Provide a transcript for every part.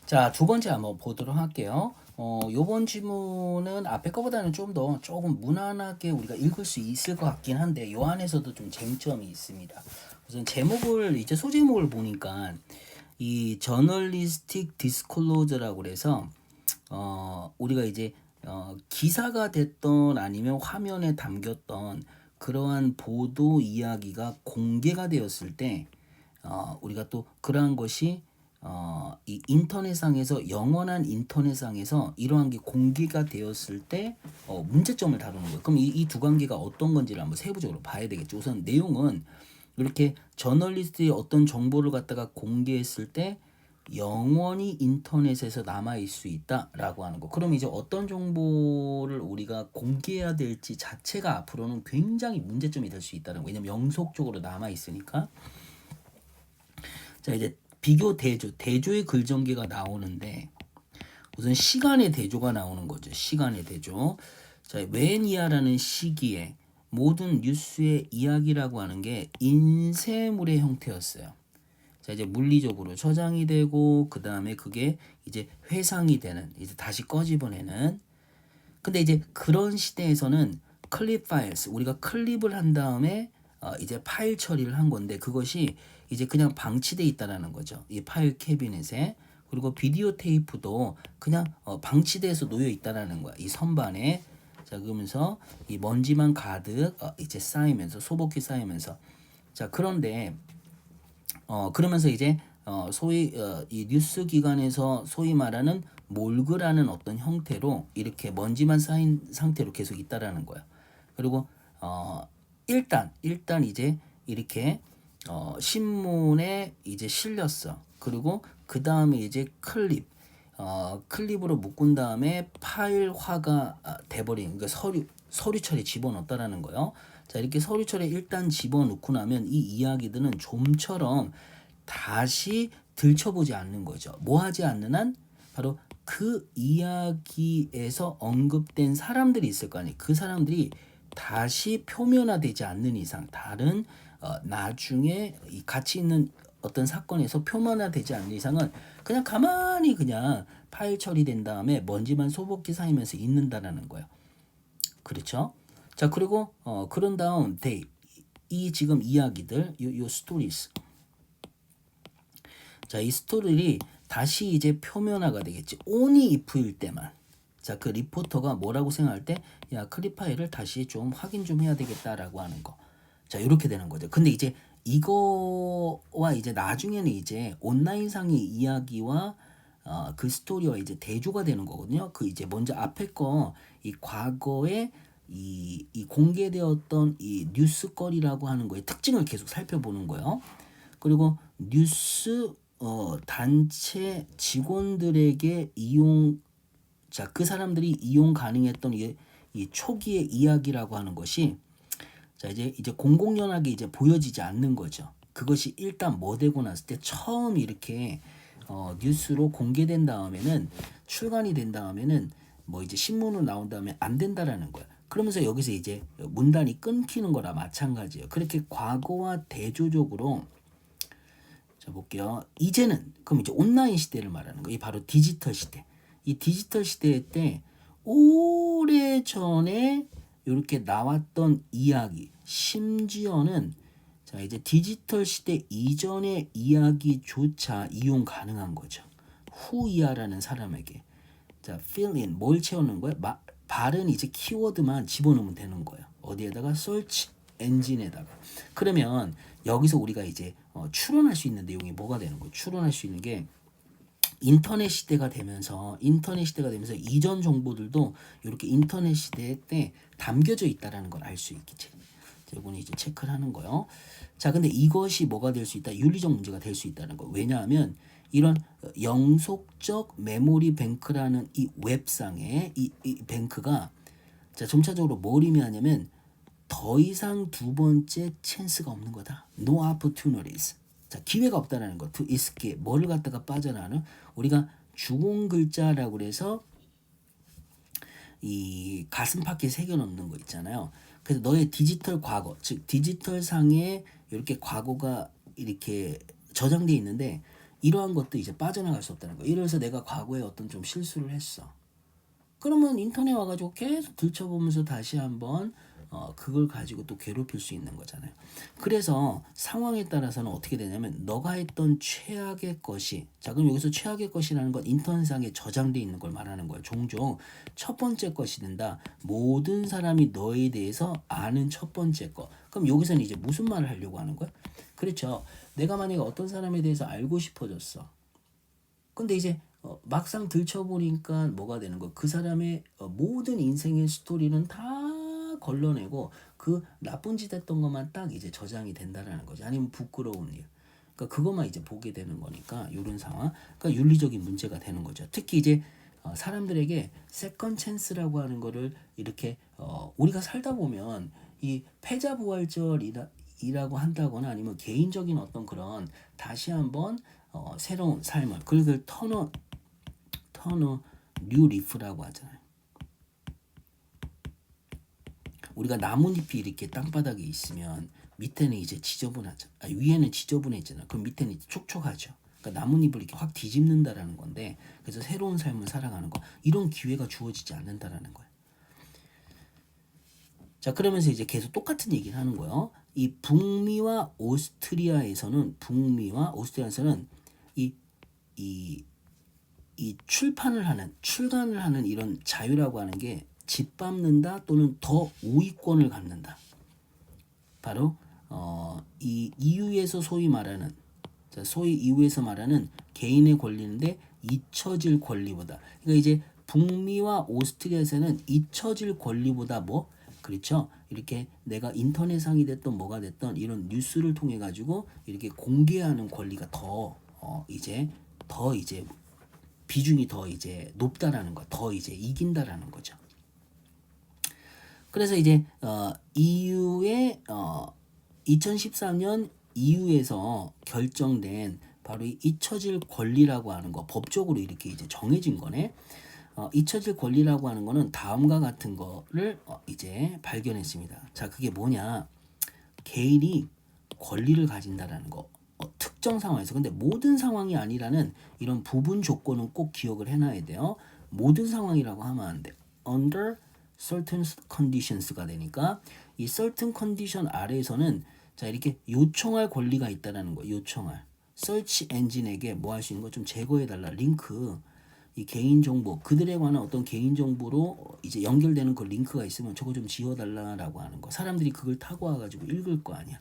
자, 두 번째 한번 보도록 할게요. 요번 지문은 앞에 거보다는 좀 더 조금 무난하게 우리가 읽을 수 있을 것 같긴 한데, 요 안에서도 좀 쟁점이 있습니다. 우선 제목을, 이제 소제목을 보니까, 이 저널리스틱 디스클로저라고 그래서, 우리가 이제, 기사가 됐던 아니면 화면에 담겼던 그러한 보도 이야기가 공개가 되었을 때, 우리가 또 그러한 것이 이 인터넷상에서 영원한 인터넷상에서 이러한 게 공개가 되었을 때 문제점을 다루는 거예요. 그럼 이 두 관계가 어떤 건지를 한번 세부적으로 봐야 되겠죠. 우선 내용은 이렇게 저널리스트의 어떤 정보를 갖다가 공개했을 때 영원히 인터넷에서 남아있을 수 있다라고 하는 거. 그럼 이제 어떤 정보를 우리가 공개해야 될지 자체가 앞으로는 굉장히 문제점이 될 수 있다는 거. 왜냐면 영속적으로 남아있으니까. 자, 이제 비교 대조의 글전개가 나오는데, 우선 시간의 대조가 나오는 거죠. 시간의 대조. 자, 웬이야라는 시기에 모든 뉴스의 이야기라고 하는 게 인쇄물의 형태였어요. 자, 이제 물리적으로 저장이 되고, 그 다음에 그게 이제 회상이 되는, 이제 다시 꺼집어내는. 근데 이제 그런 시대에서는 클립 파일스, 우리가 클립을 한 다음에 이제 파일 처리를 한 건데, 그것이 이제 그냥 방치돼 있다라는 거죠. 이 파일 캐비넷에. 그리고 비디오 테이프도 그냥 방치돼서 놓여 있다라는 거야. 이 선반에. 자, 그러면서 이 먼지만 가득 이제 쌓이면서, 소복히 쌓이면서. 자, 그런데 그러면서 이제 소위 이 뉴스 기관에서 소위 말하는 몰그라는 어떤 형태로 이렇게 먼지만 쌓인 상태로 계속 있다라는 거야. 그리고 일단 이제 이렇게 신문에 이제 실렸어. 그리고 그 다음에 이제 클립으로 묶은 다음에 파일화가 돼버린, 그러니까 서류철에 집어넣었다라는 거예요. 자, 이렇게 서류철에 일단 집어넣고 나면 이 이야기들은 좀처럼 다시 들춰보지 않는 거죠. 뭐 하지 않는 한 바로 그 이야기에서 언급된 사람들이 있을 거 아니에요. 그 사람들이 다시 표면화되지 않는 이상, 다른 나중에 이 가치 있는 어떤 사건에서 표면화되지 않는 이상은 그냥 가만히 그냥 파일 처리된 다음에 먼지만 소복히 쌓이면서 있는다라는 거예요. 그렇죠? 자, 그리고 그런 다음 이 지금 이야기들, 요 스토리스. 자, 이 스토리를 다시 이제 표면화가 되겠지. only if일 때만. 자, 그 리포터가 뭐라고 생각할 때, 야, 클립 파일을 다시 좀 확인 좀 해야 되겠다라고 하는 거. 자, 이렇게 되는 거죠. 근데 이제 이거와 이제 나중에는 이제 온라인상의 이야기와 그 스토리와 이제 대조가 되는 거거든요. 그 이제 먼저 앞에 거 이 과거에 이 공개되었던 이 뉴스거리라고 하는 거의 특징을 계속 살펴보는 거예요. 그리고 뉴스 단체 직원들에게 자, 그 사람들이 이용 가능했던 이 초기의 이야기라고 하는 것이, 자, 이제 공공연하게 이제 보여지지 않는 거죠. 그것이 일단 뭐 되고 났을 때 처음 이렇게 뉴스로 공개된 다음에는, 출간이 된 다음에는 뭐 이제 신문으로 나온 다음에 안 된다라는 거야. 그러면서 여기서 이제 문단이 끊기는 거라 마찬가지예요. 그렇게 과거와 대조적으로. 자, 볼게요. 이제는 그럼 이제 온라인 시대를 말하는 거예요. 이 바로 디지털 시대. 이 디지털 시대 때 오래 전에 이렇게 나왔던 이야기, 심지어는 자, 이제 디지털 시대 이전의 이야기조차 이용 가능한 거죠. 후이아라는 사람에게. 자, fill in 뭘 채우는 거야? 발은 이제 키워드만 집어넣으면 되는 거예요. 어디에다가? search 엔진에다가. 그러면 여기서 우리가 이제 추론할 수 있는 내용이 뭐가 되는 거예요? 추론할 수 있는 게 인터넷 시대가 되면서 이전 정보들도 이렇게 인터넷 시대 때 담겨져 있다라는 걸 알 수 있겠지. 이번에 이제 체크를 하는 거요. 자, 근데 이것이 뭐가 될 수 있다? 윤리적 문제가 될 수 있다는 거. 왜냐하면 이런 영속적 메모리 뱅크라는 이 웹상의 이 뱅크가, 자, 점차적으로 뭘 의미하냐면 더 이상 두 번째 찬스가 없는 거다. No opportunities. 자, 기회가 없다라는 거. To escape. 뭐를 갖다가 빠져나가는, 우리가 주공 글자라고 그래서 이 가슴팍에 새겨놓는 거 있잖아요. 그래서 너의 디지털 과거, 즉 디지털 상에 이렇게 과거가 이렇게 저장돼 있는데, 이러한 것도 이제 빠져나갈 수 없다는 거예요. 예를 들어서 내가 과거에 어떤 좀 실수를 했어. 그러면 인터넷 와가지고 계속 들춰보면서 다시 한번 그걸 가지고 또 괴롭힐 수 있는 거잖아요. 그래서 상황에 따라서는 어떻게 되냐면 너가 했던 최악의 것이, 자 그럼 여기서 최악의 것이라는 건 인터넷상에 저장돼 있는 걸 말하는 거예요. 종종 첫 번째 것이 된다. 모든 사람이 너에 대해서 아는 첫 번째 것. 그럼 여기서는 이제 무슨 말을 하려고 하는 거야? 그렇죠. 내가 만약에 어떤 사람에 대해서 알고 싶어졌어. 근데 이제 막상 들춰보니까 뭐가 되는 거? 그 사람의 모든 인생의 스토리는 다 걸러내고 그 나쁜 짓 했던 것만 딱 이제 저장이 된다라는 거죠. 아니면 부끄러운 일. 그러니까 그것만 이제 보게 되는 거니까 이런 상황. 그러니까 윤리적인 문제가 되는 거죠. 특히 이제 사람들에게 세컨 찬스라고 하는 거를 이렇게 우리가 살다 보면 이 패자부활절이라고 한다거나 아니면 개인적인 어떤 그런 다시 한번 새로운 삶을 그걸 터너 뉴 리프라고 하잖아요. 우리가 나뭇잎이 이렇게 땅바닥에 있으면 밑에는 이제 지저분하죠. 위에는 지저분해지잖아. 그럼 밑에는 이제 촉촉하죠. 그러니까 나뭇잎을 이렇게 확 뒤집는다라는 건데, 그래서 새로운 삶을 살아가는 거, 이런 기회가 주어지지 않는다라는 거예요. 자, 그러면서 이제 계속 똑같은 얘기를 하는 거예요. 이 북미와 오스트리아에서는 이 출간을 하는 이런 자유라고 하는 게 짓밟는다 또는 더 우위권을 갖는다. 바로 이 EU에서 소위 EU에서 말하는 개인의 권리인데 잊혀질 권리보다. 그러니까 이제 북미와 오스트리아에서는 잊혀질 권리보다 그렇죠. 이렇게 내가 인터넷상이 됐던 뭐가 됐던 이런 뉴스를 통해 가지고 이렇게 공개하는 권리가 이제 비중이 더 이제 높다라는 거, 더 이제 이긴다라는 거죠. 그래서 이제 EU의 2013년 EU에서 결정된 바로 이 잊혀질 권리라고 하는 거, 법적으로 이렇게 이제 정해진 거네. 잊혀질 권리라고 하는 거는 다음과 같은 거를 이제 발견했습니다. 자, 그게 뭐냐? 개인이 권리를 가진다라는 거. 특정 상황에서. 근데 모든 상황이 아니라는 이런 부분 조건은 꼭 기억을 해놔야 돼요. 모든 상황이라고 하면 안 돼. Under certain conditions가 되니까 이 certain condition 아래에서는 자 이렇게 요청할 권리가 있다라는 거. 요청할. 서치 엔진에게 뭐 할 수 있는 거 좀 제거해달라. 링크. 이 개인정보, 그들에 관한 어떤 개인정보로 이제 연결되는 그 링크가 있으면 저거 좀 지워달라라고 하는 거. 사람들이 그걸 타고 와가지고 읽을 거 아니야.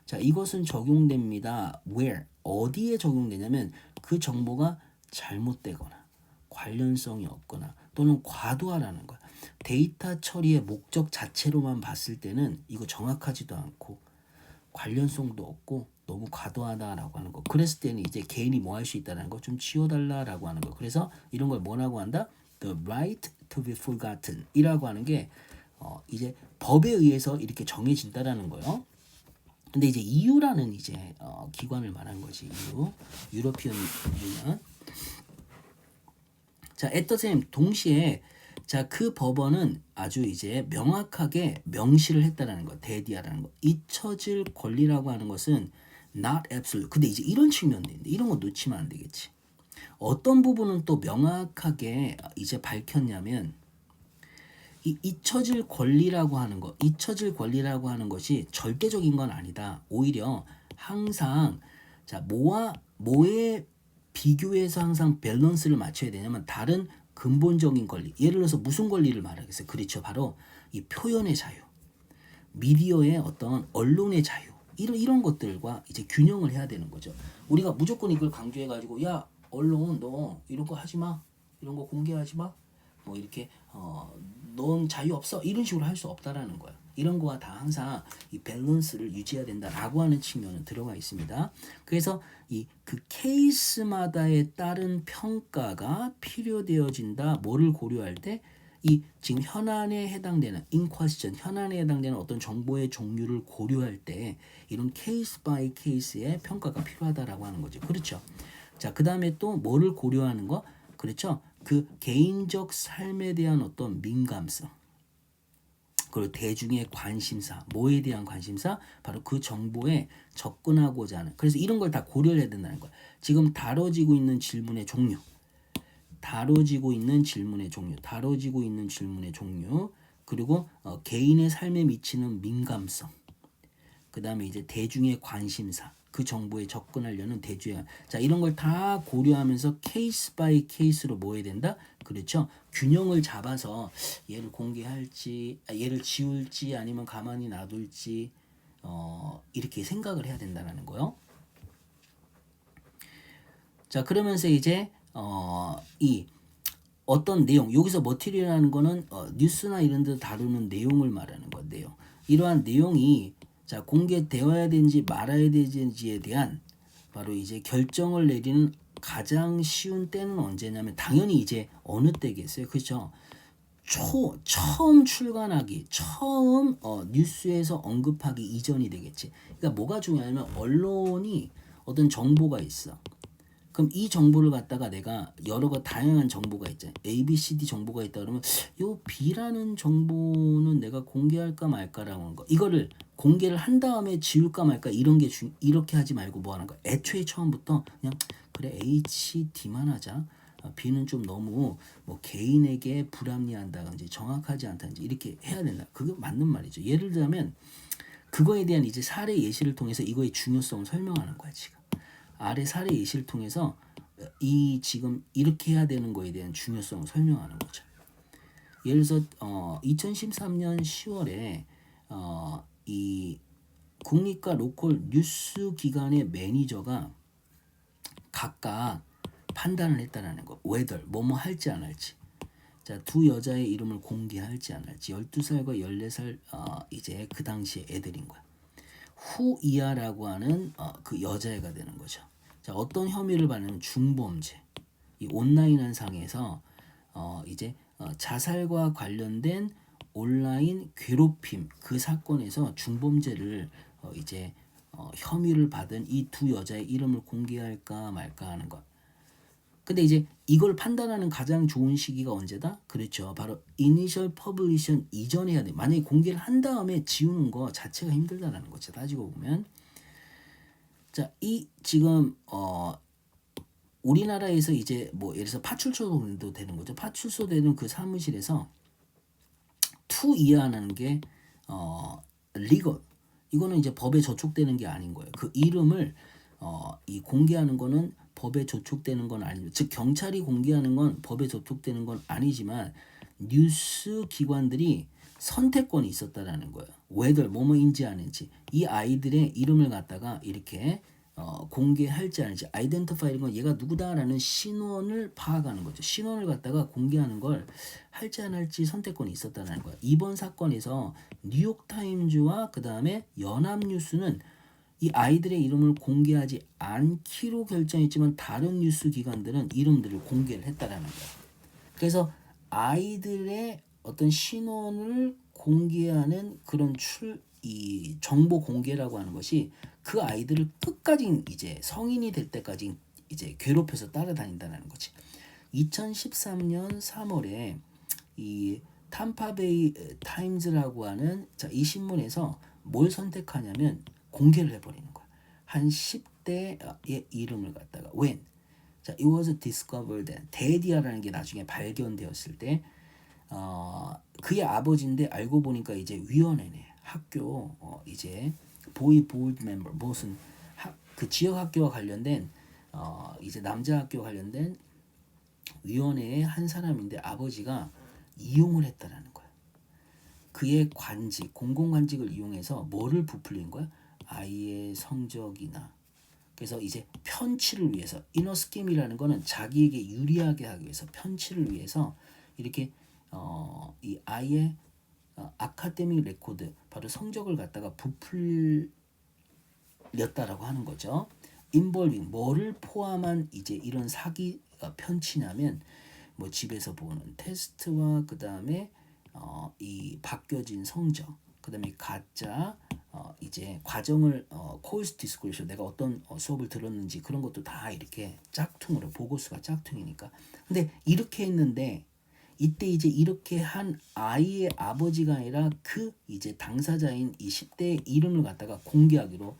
자, 이것은 적용됩니다. Where? 어디에 적용되냐면 그 정보가 잘못되거나 관련성이 없거나 또는 과도하라는 거야. 데이터 처리의 목적 자체로만 봤을 때는 이거 정확하지도 않고 관련성도 없고 너무 과도하다라고 하는 거. 그랬을 때는 이제 개인이 뭐 할 수 있다는 거 좀 치워달라라고 하는 거. 그래서 이런 걸 뭐라고 한다? The right to be forgotten 이라고 하는 게 이제 법에 의해서 이렇게 정해진다라는 거예요. 근데 이제 EU라는 이제 기관을 말한 거지. EU, 유로피언 유니언. 자, at the same 동시에 자, 그 법원은 아주 이제 명확하게 명시를 했다라는 거. 대디아라는 거. 잊혀질 권리라고 하는 것은 not absolute. 근데 이제 이런 측면도 있는데 이런 거 놓치면 안 되겠지. 어떤 부분은 또 명확하게 이제 밝혔냐면 이 잊혀질 권리라고 하는 것이 절대적인 건 아니다. 오히려 항상 자, 뭐에 비교해서 항상 밸런스를 맞춰야 되냐면 다른 근본적인 권리. 예를 들어서 무슨 권리를 말하겠어요? 그렇죠. 바로 이 표현의 자유, 미디어의 어떤 언론의 자유. 이런 것들과 이제 균형을 해야 되는 거죠. 우리가 무조건 이걸 강조해가지고 야 언론 너 이런 거 하지 마, 이런 거 공개하지 마, 뭐 이렇게 넌 자유 없어 이런 식으로 할 수 없다라는 거예요. 이런 거와 다 항상 이 밸런스를 유지해야 된다라고 하는 측면은 들어가 있습니다. 그래서 그 케이스마다에 따른 평가가 필요되어진다. 뭐를 고려할 때 이 지금 현안에 해당되는 in question 현안에 해당되는 어떤 정보의 종류를 고려할 때 이런 케이스 바이 케이스의 평가가 필요하다라고 하는 거죠. 그렇죠. 자, 그다음에 또 뭐를 고려하는 거? 그렇죠. 그 개인적 삶에 대한 어떤 민감성. 그리고 대중의 관심사, 뭐에 대한 관심사? 바로 그 정보에 접근하고자 하는. 그래서 이런 걸 다 고려를 해야 된다는 거야. 지금 다뤄지고 있는 질문의 종류, 다뤄지고 있는 질문의 종류, 그리고 개인의 삶에 미치는 민감성, 그 다음에 이제 대중의 관심사, 그 정보에 접근하려는 대중의, 자, 이런 걸 다 고려하면서 케이스 바이 케이스로 뭐 해야 된다? 그렇죠. 균형을 잡아서 얘를 공개할지, 얘를 지울지, 아니면 가만히 놔둘지, 이렇게 생각을 해야 된다는 거요. 자, 그러면서 이제 이 어떤 내용, 여기서 머티리얼이라는 거는 뉴스나 이런 데 다루는 내용을 말하는 건데요. 이러한 내용이 자, 공개되어야 되는지 말아야 되는지에 대한 바로 이제 결정을 내리는 가장 쉬운 때는 언제냐면 당연히 이제 어느 때겠어요. 그렇죠? 처음 출간하기, 처음 뉴스에서 언급하기 이전이 되겠지. 그러니까 뭐가 중요하냐면 언론이 어떤 정보가 있어. 그럼 이 정보를 갖다가 내가 여러 다양한 정보가 있잖아요. A, B, C, D 정보가 있다 그러면 요 B라는 정보는 내가 공개할까 말까라고 하는 거. 이거를 공개를 한 다음에 지울까 말까 이런 게 이렇게 하지 말고 뭐 하는 거야. 애초에 처음부터 그냥 그래 H, D만 하자. B는 좀 너무 뭐 개인에게 불합리한다든지 정확하지 않다든지 이렇게 해야 된다. 그게 맞는 말이죠. 예를 들자면 그거에 대한 이제 사례 예시를 통해서 이거의 중요성을 설명하는 거야 지금. 아래 사례 예시를 통해서 이 지금 이렇게 해야 되는 거에 대한 중요성을 설명하는 거죠. 예를 들어서 2013년 10월에 이 국립과 로컬 뉴스 기관의 매니저가 각각 판단을 했다라는 거. whether 뭐뭐 할지 안 할지. 자, 두 여자의 이름을 공개할지 안 할지. 12살과 14살 이제 그 당시에 애들인 거야. 후이아라고 하는 그 여자애가 되는 거죠. 자, 어떤 혐의를 받는 중범죄. 이 온라인 상에서 이제 자살과 관련된 온라인 괴롭힘 그 사건에서 중범죄를 이제 혐의를 받은 이 두 여자의 이름을 공개할까 말까 하는 것. 근데 이제 이걸 판단하는 가장 좋은 시기가 언제다? 그렇죠. 바로 이니셜 퍼블리션 이전에 해야 돼. 만약에 공개를 한 다음에 지우는 거 자체가 힘들다라는 거죠. 따지고 보면. 자, 이 지금 우리나라에서 이제 뭐 예를 들어서 파출소도 되는 거죠. 파출소 되는 그 사무실에서 투 이하라는 게 리걸. 이거는 이제 법에 저촉되는 게 아닌 거예요. 그 이름을 이 공개하는 거는 법에 저촉되는 건 아니죠. 즉 경찰이 공개하는 건 법에 저촉되는 건 아니지만 뉴스 기관들이 선택권이 있었다라는 거예요. whether 뭐뭐인지 아닌지 이 아이들의 이름을 갖다가 이렇게 공개할지 아닌지 아이덴티파이는 건 얘가 누구다라는 신원을 파악하는 거죠. 신원을 갖다가 공개하는 걸 할지 안 할지 선택권이 있었다는 거예요. 이번 사건에서 뉴욕타임즈와 그 다음에 연합뉴스는 이 아이들의 이름을 공개하지 않기로 결정했지만 다른 뉴스 기관들은 이름들을 공개를 했다라는 거예요. 그래서 아이들의 어떤 신원을 공개하는 그런 이 정보 공개라고 하는 것이 그 아이들을 끝까지 이제 성인이 될 때까지 이제 괴롭혀서 따라다닌다는 거지. 2013년 3월에 이 탐파베이 타임즈라고 하는 이 신문에서 뭘 선택하냐면 공개를 해버리는 거야. 한 10대의 이름을 갖다가 when 자, it was discovered 데디아라는 게 나중에 발견되었을 때 그의 아버지인데 알고 보니까 이제 위원회네 학교 이제 보이 보드 멤버 무슨 그 지역 학교와 관련된 이제 남자 학교와 관련된 위원회의 한 사람인데 아버지가 이용을 했다라는 거야. 그의 관직 공공관직을 이용해서 뭐를 부풀린 거야? 아이의 성적이나 그래서 이제 편취를 위해서 이너 스킴이라는 거는 자기에게 유리하게 하기 위해서 편취를 위해서 이렇게 이 아이의 아카데믹 레코드 바로 성적을 갖다가 부풀렸다라고 하는 거죠. 인볼빙 뭐를 포함한 이제 이런 사기 편취냐면 뭐 집에서 보는 테스트와 그 다음에 이 바뀌어진 성적 그 다음에 가짜 이제 과정을 코urse 디스크리션 내가 어떤 수업을 들었는지 그런 것도 다 이렇게 짝퉁으로 보고서가 짝퉁이니까 근데 이렇게 했는데 이때 이제 이렇게 한 아이의 아버지가 아니라 그 이제 당사자인 이 10대의 이름을 갖다가 공개하기로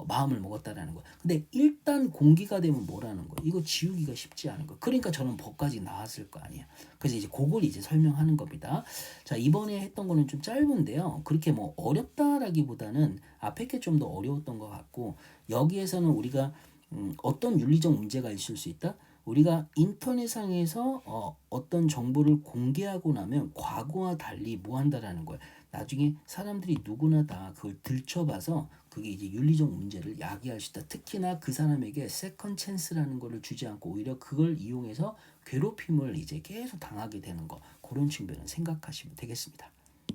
마음을 먹었다라는 거야. 근데 일단 공개가 되면 뭐라는 거야? 이거 지우기가 쉽지 않은 거. 그러니까 저런 법까지 나왔을 거 아니야. 그래서 이제 그걸 이제 설명하는 겁니다. 자, 이번에 했던 거는 좀 짧은데요. 그렇게 뭐 어렵다라기보다는 앞에 게 좀 더 어려웠던 것 같고, 여기에서는 우리가 어떤 윤리적 문제가 있을 수 있다? 우리가 인터넷상에서 어떤 정보를 공개하고 나면 과거와 달리 뭐 한다라는 거야. 나중에 사람들이 누구나 다 그걸 들춰봐서 그게 이제 윤리적 문제를 야기할 수 있다. 특히나 그 사람에게 세컨 찬스라는 거를 주지 않고 오히려 그걸 이용해서 괴롭힘을 이제 계속 당하게 되는 거. 그런 측면은 생각하시면 되겠습니다.